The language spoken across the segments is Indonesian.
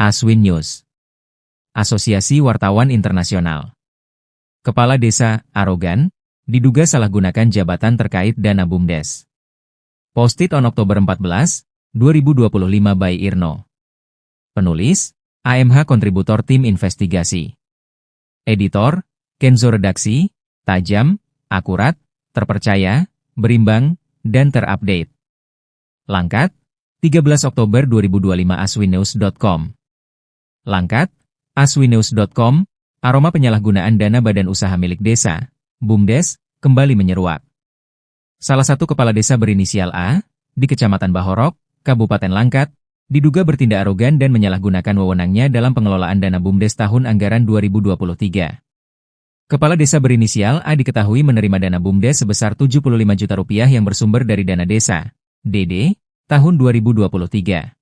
Aswin News. Asosiasi Wartawan Internasional. Kepala Desa, arogan, diduga salah gunakan jabatan terkait dana BUMDes. Posted on Oktober 14, 2025 by Irno. Penulis, AMH Kontributor Tim Investigasi. Editor, Kenzo Redaksi, tajam, akurat, terpercaya, berimbang, dan terupdate. Langkat, 13 Oktober 2025 aswinnews.com. Langkat, aswinnews.com, aroma penyalahgunaan dana badan usaha milik desa, BUMDes, kembali menyeruak. Salah satu kepala desa berinisial A, di Kecamatan Bahorok, Kabupaten Langkat, diduga bertindak arogan dan menyalahgunakan wewenangnya dalam pengelolaan dana BUMDes tahun anggaran 2023. Kepala desa berinisial A diketahui menerima dana BUMDes sebesar Rp75 juta yang bersumber dari dana desa, DD, tahun 2023.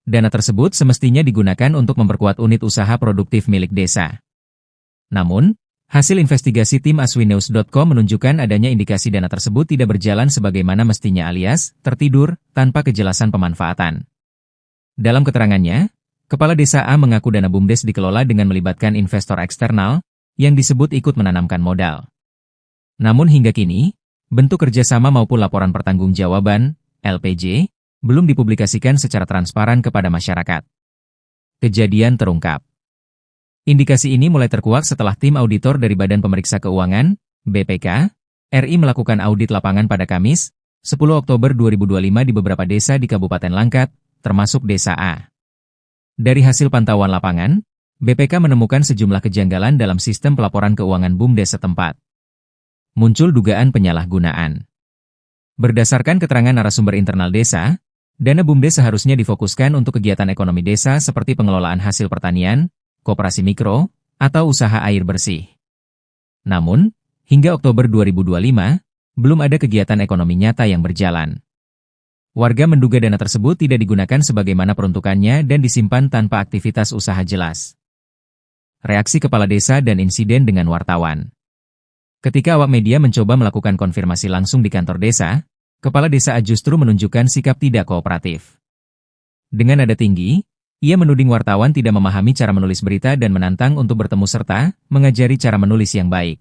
Dana tersebut semestinya digunakan untuk memperkuat unit usaha produktif milik desa. Namun, hasil investigasi tim aswinnews.com menunjukkan adanya indikasi dana tersebut tidak berjalan sebagaimana mestinya alias tertidur tanpa kejelasan pemanfaatan. Dalam keterangannya, Kepala Desa A mengaku dana BUMDes dikelola dengan melibatkan investor eksternal yang disebut ikut menanamkan modal. Namun hingga kini, bentuk kerjasama maupun laporan pertanggungjawaban, LPJ, belum dipublikasikan secara transparan kepada masyarakat. Kejadian terungkap. Indikasi ini mulai terkuak setelah tim auditor dari Badan Pemeriksa Keuangan, BPK, RI melakukan audit lapangan pada Kamis, 10 Oktober 2025 di beberapa desa di Kabupaten Langkat, termasuk Desa A. Dari hasil pantauan lapangan, BPK menemukan sejumlah kejanggalan dalam sistem pelaporan keuangan BUMDes setempat. Muncul dugaan penyalahgunaan. Berdasarkan keterangan narasumber internal desa, dana BUMDes seharusnya difokuskan untuk kegiatan ekonomi desa seperti pengelolaan hasil pertanian, koperasi mikro, atau usaha air bersih. Namun, hingga Oktober 2025, belum ada kegiatan ekonomi nyata yang berjalan. Warga menduga dana tersebut tidak digunakan sebagaimana peruntukannya dan disimpan tanpa aktivitas usaha jelas. Reaksi kepala desa dan insiden dengan wartawan. Ketika awak media mencoba melakukan konfirmasi langsung di kantor desa, Kepala Desa A justru menunjukkan sikap tidak kooperatif. Dengan nada tinggi, ia menuding wartawan tidak memahami cara menulis berita dan menantang untuk bertemu serta mengajari cara menulis yang baik.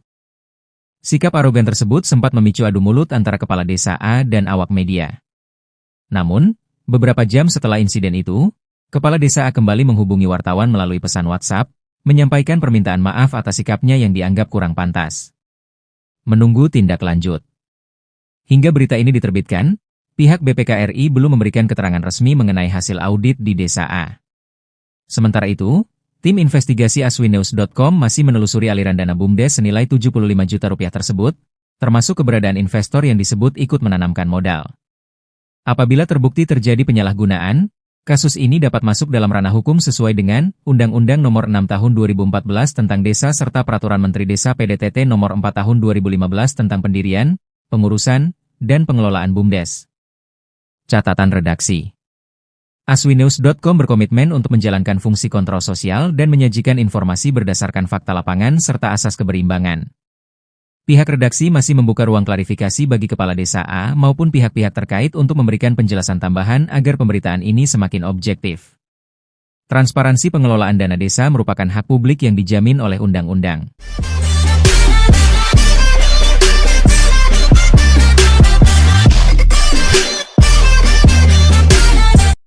Sikap arogan tersebut sempat memicu adu mulut antara Kepala Desa A dan awak media. Namun, beberapa jam setelah insiden itu, Kepala Desa A kembali menghubungi wartawan melalui pesan WhatsApp, menyampaikan permintaan maaf atas sikapnya yang dianggap kurang pantas. Menunggu tindak lanjut. Hingga berita ini diterbitkan, pihak BPK RI belum memberikan keterangan resmi mengenai hasil audit di Desa A. Sementara itu, tim investigasi aswinnews.com masih menelusuri aliran dana BUMDes senilai Rp75 juta tersebut, termasuk keberadaan investor yang disebut ikut menanamkan modal. Apabila terbukti terjadi penyalahgunaan, kasus ini dapat masuk dalam ranah hukum sesuai dengan Undang-Undang Nomor 6 Tahun 2014 tentang Desa serta Peraturan Menteri Desa PDTT Nomor 4 Tahun 2015 tentang pendirian, pengurusan, dan pengelolaan BUMDes. Catatan redaksi. Aswinnews.com berkomitmen untuk menjalankan fungsi kontrol sosial dan menyajikan informasi berdasarkan fakta lapangan serta asas keberimbangan. Pihak redaksi masih membuka ruang klarifikasi bagi Kepala Desa A maupun pihak-pihak terkait untuk memberikan penjelasan tambahan agar pemberitaan ini semakin objektif. Transparansi pengelolaan dana desa merupakan hak publik yang dijamin oleh undang-undang.